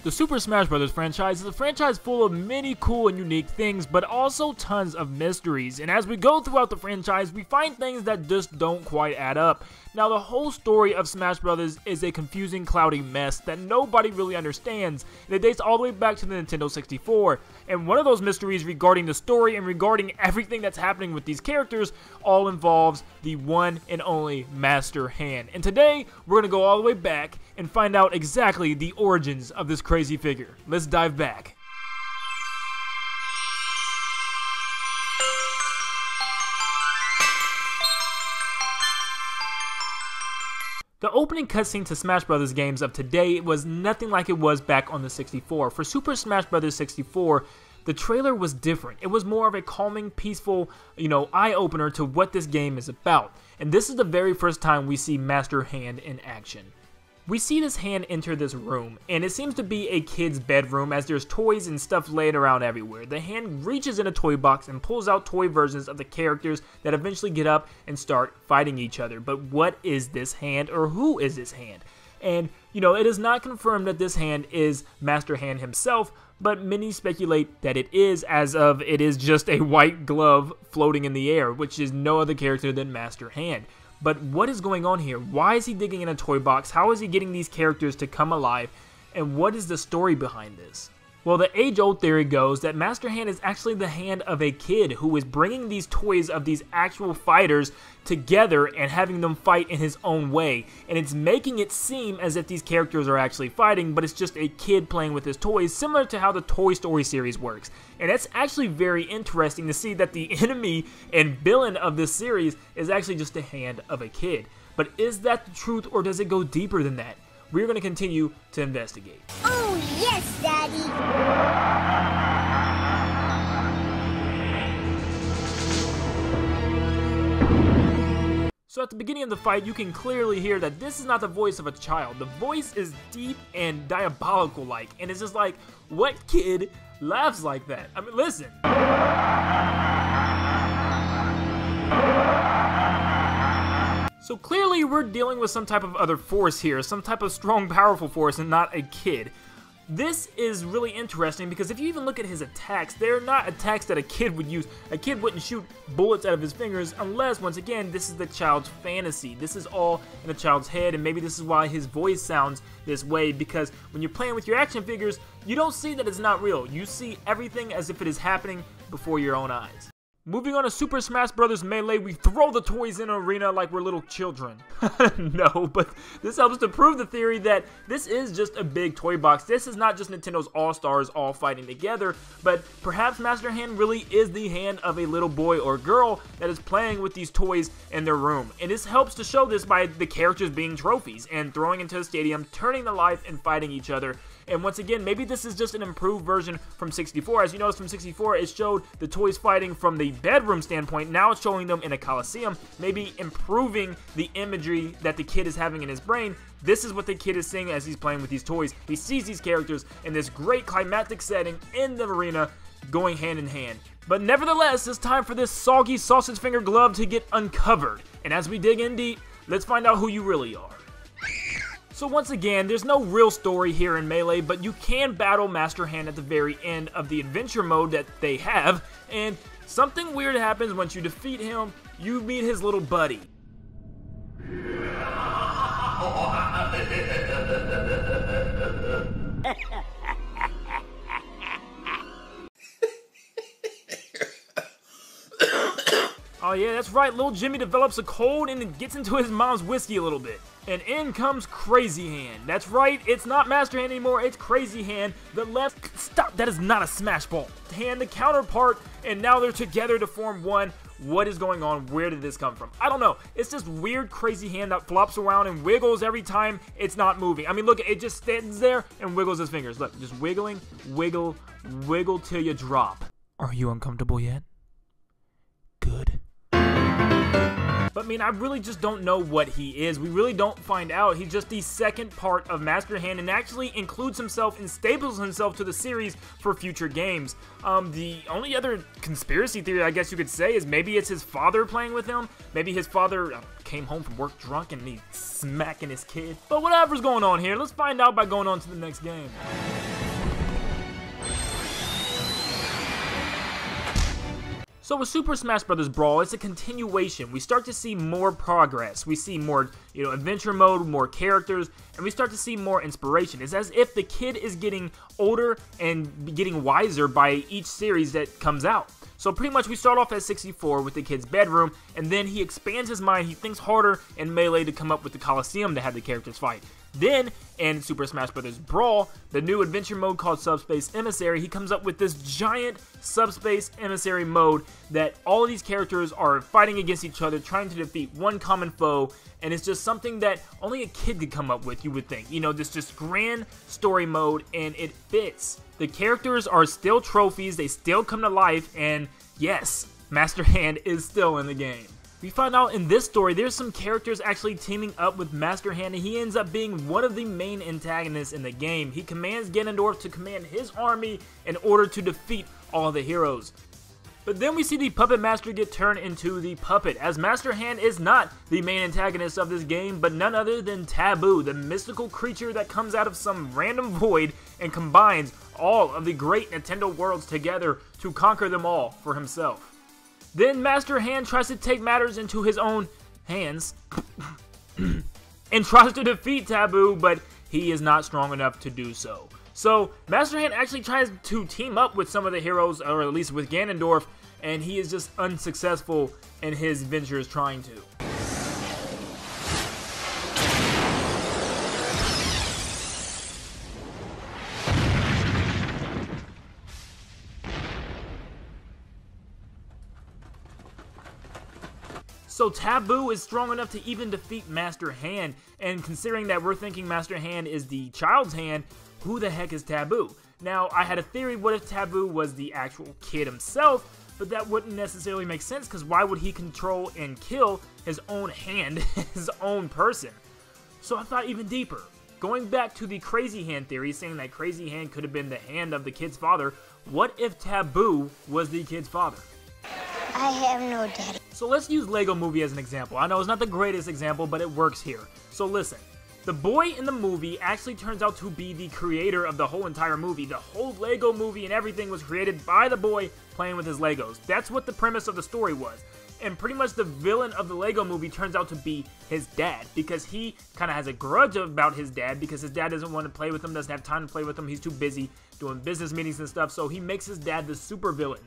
The Super Smash Bros. Franchise is a franchise full of many cool and unique things, but also tons of mysteries, and as we go throughout the franchise, we find things that just don't quite add up. Now, the whole story of Smash Bros. Is a confusing, cloudy mess that nobody really understands, and it dates all the way back to the Nintendo 64, and one of those mysteries regarding the story and regarding everything that's happening with these characters all involves the one and only Master Hand. And today, we're going to go all the way back and find out exactly the origins of this crazy figure. Let's dive back. The opening cutscene to Smash Bros. Games of today was nothing like it was back on the 64. For Super Smash Bros. 64, the trailer was different. It was more of a calming, peaceful, eye-opener to what this game is about. And this is the very first time we see Master Hand in action. We see this hand enter this room, and it seems to be a kid's bedroom as there's toys and stuff laying around everywhere. The hand reaches in a toy box and pulls out toy versions of the characters that eventually get up and start fighting each other. But what is this hand, or who is this hand? And, it is not confirmed that this hand is Master Hand himself, but many speculate that it is, as of it is just a white glove floating in the air, which is no other character than Master Hand. But what is going on here? Why is he digging in a toy box? How is he getting these characters to come alive? And what is the story behind this? Well, the age-old theory goes that Master Hand is actually the hand of a kid who is bringing these toys of these actual fighters together and having them fight in his own way. And it's making it seem as if these characters are actually fighting, but it's just a kid playing with his toys, similar to how the Toy Story series works. And it's actually very interesting to see that the enemy and villain of this series is actually just the hand of a kid. But is that the truth, or does it go deeper than that? We're going to continue to investigate. Oh, yes, Daddy! So at the beginning of the fight, you can clearly hear that this is not the voice of a child. The voice is deep and diabolical-like, and it's just like, what kid laughs like that? I mean, listen. So clearly we're dealing with some type of other force here, some type of strong, powerful force, and not a kid. This is really interesting because if you even look at his attacks, they're not attacks that a kid would use. A kid wouldn't shoot bullets out of his fingers unless, once again, this is the child's fantasy. This is all in the child's head, and maybe this is why his voice sounds this way, because when you're playing with your action figures, you don't see that it's not real. You see everything as if it is happening before your own eyes. Moving on to Super Smash Bros. Melee, we throw the toys in an arena like we're little children. No, but this helps to prove the theory that this is just a big toy box. This is not just Nintendo's All-Stars all fighting together, but perhaps Master Hand really is the hand of a little boy or girl that is playing with these toys in their room. And this helps to show this by the characters being trophies and throwing into a stadium, turning to life and fighting each other. And once again, maybe this is just an improved version from 64. As you notice, from 64, it showed the toys fighting from the bedroom standpoint. Now it's showing them in a coliseum, maybe improving the imagery that the kid is having in his brain. This is what the kid is seeing as he's playing with these toys. He sees these characters in this great climactic setting in the arena going hand in hand. But nevertheless, it's time for this soggy sausage finger glove to get uncovered. And as we dig in deep, let's find out who you really are. So once again, there's no real story here in Melee, but you can battle Master Hand at the very end of the adventure mode that they have, and something weird happens once you defeat him. You meet his little buddy. Oh yeah, that's right, little Jimmy develops a cold and it gets into his mom's whiskey a little bit. And in comes Crazy Hand. That's right, it's not Master Hand anymore, it's Crazy Hand. The left, stop, that is not a Smash Ball. Hand, the counterpart, and now they're together to form one. What is going on? Where did this come from? I don't know. It's just weird Crazy Hand that flops around and wiggles every time it's not moving. I mean, look, it just stands there and wiggles his fingers. Look, just wiggling, wiggle, wiggle till you drop. Are you uncomfortable yet? Good. But I mean, I really just don't know what he is. We really don't find out. He's just the second part of Master Hand and actually includes himself and staples himself to the series for future games. The only other conspiracy theory I guess you could say is maybe it's his father playing with him. Maybe his father came home from work drunk and he's smacking his kid. But whatever's going on here, let's find out by going on to the next game. So with Super Smash Bros. Brawl, it's a continuation. We start to see more progress. We see more, adventure mode, more characters, and we start to see more inspiration. It's as if the kid is getting older and getting wiser by each series that comes out. So pretty much we start off at 64 with the kid's bedroom, and then he expands his mind. He thinks harder in Melee to come up with the Coliseum to have the characters fight. Then, in Super Smash Bros. Brawl, the new adventure mode called Subspace Emissary, he comes up with this giant Subspace Emissary mode that all of these characters are fighting against each other, trying to defeat one common foe, and it's just something that only a kid could come up with, you would think. This just grand story mode, and it fits. The characters are still trophies, they still come to life, and yes, Master Hand is still in the game. We find out in this story there's some characters actually teaming up with Master Hand, and he ends up being one of the main antagonists in the game. He commands Ganondorf to command his army in order to defeat all the heroes. But then we see the Puppet Master get turned into the puppet, as Master Hand is not the main antagonist of this game, but none other than Taboo, the mystical creature that comes out of some random void and combines all of the great Nintendo worlds together to conquer them all for himself. Then Master Hand tries to take matters into his own hands and tries to defeat Taboo, but he is not strong enough to do so. So Master Hand actually tries to team up with some of the heroes, or at least with Ganondorf, and he is just unsuccessful in his ventures trying to. So Taboo is strong enough to even defeat Master Hand, and considering that we're thinking Master Hand is the child's hand, who the heck is Taboo? Now, I had a theory, what if Taboo was the actual kid himself, but that wouldn't necessarily make sense, because why would he control and kill his own hand, his own person? So I thought even deeper. Going back to the Crazy Hand theory, saying that Crazy Hand could have been the hand of the kid's father, what if Taboo was the kid's father? I have no daddy. So let's use Lego Movie as an example. I know it's not the greatest example, but it works here. So listen, the boy in the movie actually turns out to be the creator of the whole entire movie. The whole Lego movie and everything was created by the boy playing with his Legos. That's what the premise of the story was. And pretty much the villain of the Lego movie turns out to be his dad, because he kind of has a grudge about his dad because his dad doesn't want to play with him, doesn't have time to play with him, he's too busy doing business meetings and stuff, so he makes his dad the super villain.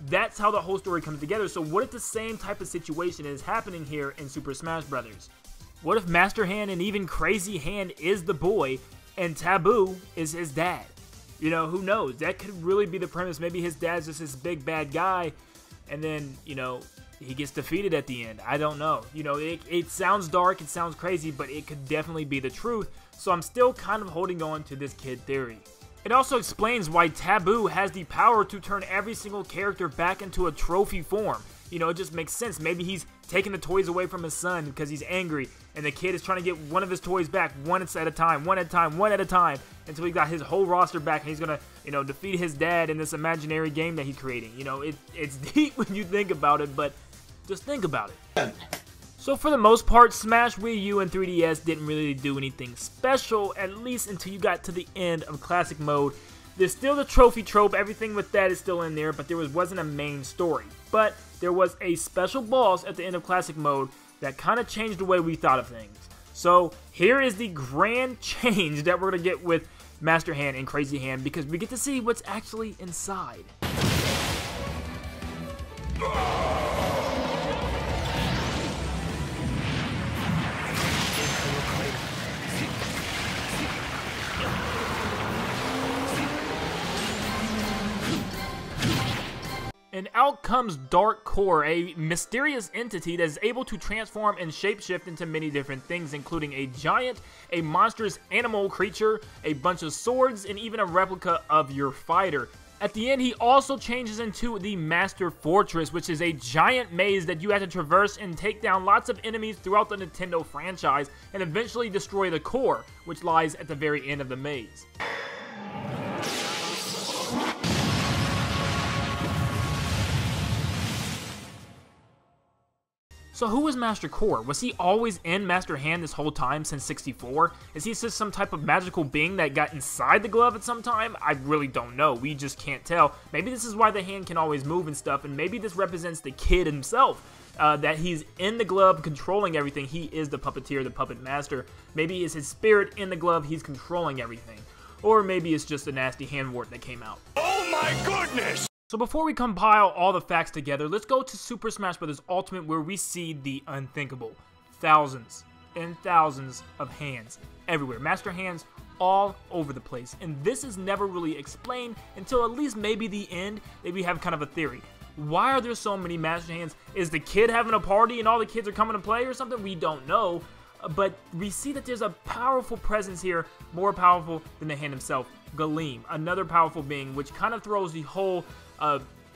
That's how the whole story comes together. So what if the same type of situation is happening here in Super Smash Bros? What if Master Hand and even Crazy Hand is the boy and Taboo is his dad? Who knows? That could really be the premise. Maybe his dad's just this big bad guy, and then, he gets defeated at the end. I don't know. It sounds dark, it sounds crazy, but it could definitely be the truth. So I'm still kind of holding on to this kid theory. It also explains why Taboo has the power to turn every single character back into a trophy form. It just makes sense. Maybe he's taking the toys away from his son because he's angry, and the kid is trying to get one of his toys back one at a time, until he got his whole roster back, and he's gonna, defeat his dad in this imaginary game that he's creating. It's deep when you think about it, but just think about it. So for the most part, Smash Wii U and 3DS didn't really do anything special, at least until you got to the end of Classic Mode. There's still the trophy trope, everything with that is still in there, but there wasn't a main story. But there was a special boss at the end of Classic Mode that kind of changed the way we thought of things. So here is the grand change that we're going to get with Master Hand and Crazy Hand, because we get to see what's actually inside. And out comes Dark Core, a mysterious entity that is able to transform and shapeshift into many different things, including a giant, a monstrous animal creature, a bunch of swords, and even a replica of your fighter. At the end, he also changes into the Master Fortress, which is a giant maze that you have to traverse and take down lots of enemies throughout the Nintendo franchise and eventually destroy the core, which lies at the very end of the maze. So who was Master Core? Was he always in Master Hand this whole time since 64? Is he just some type of magical being that got inside the glove at some time? I really don't know. We just can't tell. Maybe this is why the hand can always move and stuff, and maybe this represents the kid himself. That he's in the glove controlling everything. He is the puppeteer, the puppet master. Maybe it's his spirit in the glove, he's controlling everything. Or maybe it's just a nasty hand wart that came out. Oh my goodness! So before we compile all the facts together, let's go to Super Smash Bros. Ultimate, where we see the unthinkable. Thousands and thousands of hands everywhere. Master hands all over the place. And this is never really explained until at least maybe the end. Maybe have kind of a theory. Why are there so many Master hands? Is the kid having a party and all the kids are coming to play or something? We don't know. But we see that there's a powerful presence here, more powerful than the hand himself. Galeem, another powerful being, which kind of throws the whole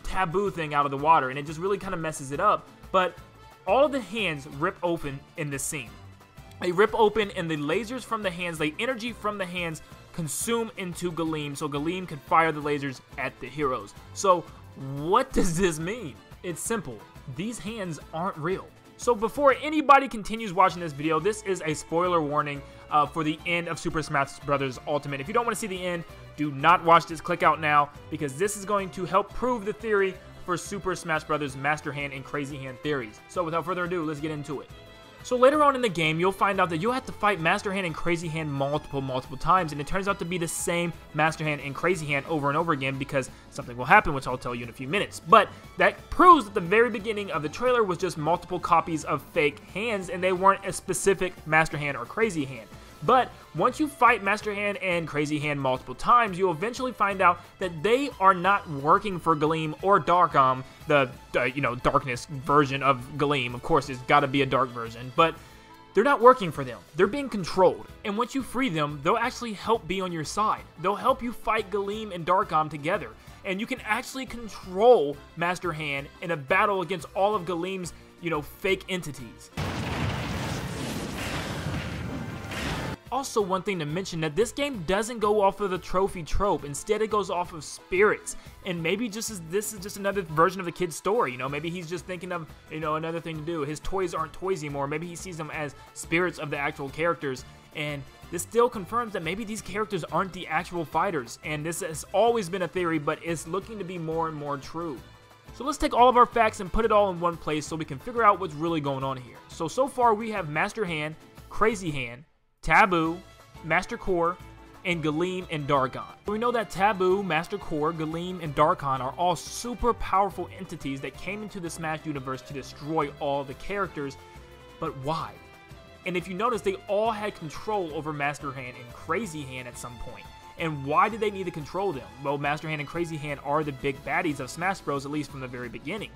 taboo thing out of the water, and it just really kind of messes it up. But all of the hands rip open in this scene. They rip open, and the lasers from the hands, the energy from the hands, consume into Galeem, so Galeem can fire the lasers at the heroes. So what does this mean? It's simple. These hands aren't real. So before anybody continues watching this video, this is a spoiler warning for the end of Super Smash Bros. Ultimate. If you don't want to see the end, do not watch this. Click out now, because this is going to help prove the theory for Super Smash Bros. Master Hand and Crazy Hand theories. So without further ado, let's get into it. So later on in the game, you'll find out that you'll have to fight Master Hand and Crazy Hand multiple times, and it turns out to be the same Master Hand and Crazy Hand over and over again, because something will happen, which I'll tell you in a few minutes. But that proves that the very beginning of the trailer was just multiple copies of fake hands, and they weren't a specific Master Hand or Crazy Hand. But once you fight Master Hand and Crazy Hand multiple times, you'll eventually find out that they are not working for Galeem or Darkam, the darkness version of Galeem. Of course, it's got to be a dark version, but they're not working for them. They're being controlled, and once you free them, they'll actually help be on your side. They'll help you fight Galeem and Darkam together, and you can actually control Master Hand in a battle against all of Galeem's, fake entities. Also, one thing to mention, that this game doesn't go off of the trophy trope. Instead, it goes off of spirits. And maybe this is just another version of the kid's story. Maybe he's just thinking of, another thing to do. His toys aren't toys anymore. Maybe he sees them as spirits of the actual characters. And this still confirms that maybe these characters aren't the actual fighters. And this has always been a theory, but it's looking to be more and more true. So let's take all of our facts and put it all in one place so we can figure out what's really going on here. So far we have Master Hand, Crazy Hand, Taboo, Master Core, and Galeem and Darkon. We know that Taboo, Master Core, Galeem, and Darkon are all super powerful entities that came into the Smash universe to destroy all the characters, but why? And if you notice, they all had control over Master Hand and Crazy Hand at some point. And why did they need to control them? Well, Master Hand and Crazy Hand are the big baddies of Smash Bros, at least from the very beginning.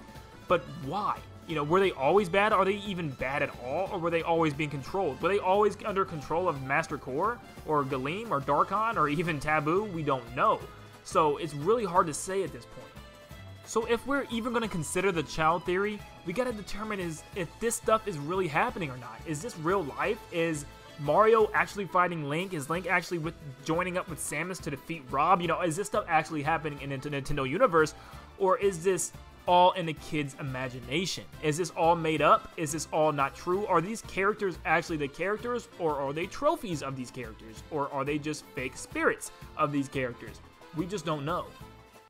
But why? Were they always bad? Are they even bad at all? Or were they always being controlled? Were they always under control of Master Core? Or Galeem? Or Darkon? Or even Taboo? We don't know. So it's really hard to say at this point. So if we're even going to consider the child theory, we got to determine if this stuff is really happening or not. Is this real life? Is Mario actually fighting Link? Is Link actually joining up with Samus to defeat Rob? Is this stuff actually happening in the Nintendo universe? Or is this all in the kid's imagination? Is this all made up? Is this all not true? Are these characters actually the characters, or are they trophies of these characters? Or are they just fake spirits of these characters? We just don't know.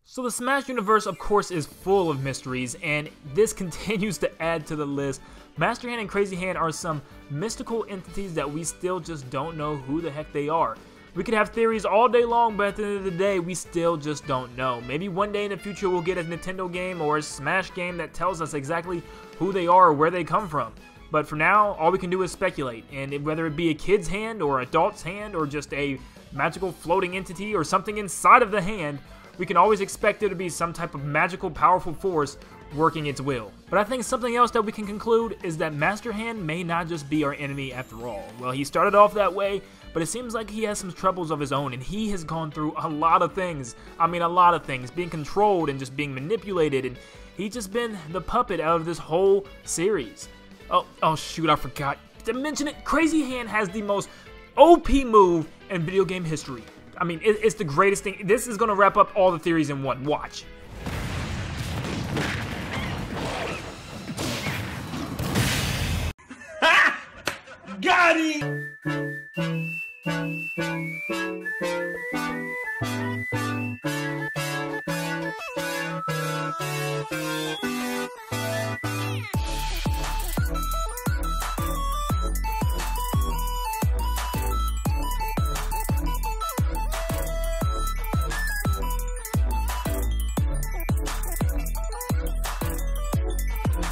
So the Smash universe, of course, is full of mysteries, and this continues to add to the list. Master Hand and Crazy Hand are some mystical entities that we still just don't know who the heck they are. We could have theories all day long, but at the end of the day, we still just don't know. Maybe one day in the future we'll get a Nintendo game or a Smash game that tells us exactly who they are or where they come from. But for now, all we can do is speculate, and whether it be a kid's hand or adult's hand or just a magical floating entity or something inside of the hand, we can always expect there to be some type of magical, powerful force working its will. But I think something else that we can conclude is that Master Hand may not just be our enemy after all. Well, he started off that way, but it seems like he has some troubles of his own, and he has gone through a lot of things. I mean, a lot of things. Being controlled and just being manipulated, and he's just been the puppet out of this whole series. Oh shoot, I forgot to mention it. Crazy Hand has the most OP move in video game history. I mean, it's the greatest thing. This is going to wrap up all the theories in one. Watch. Got it!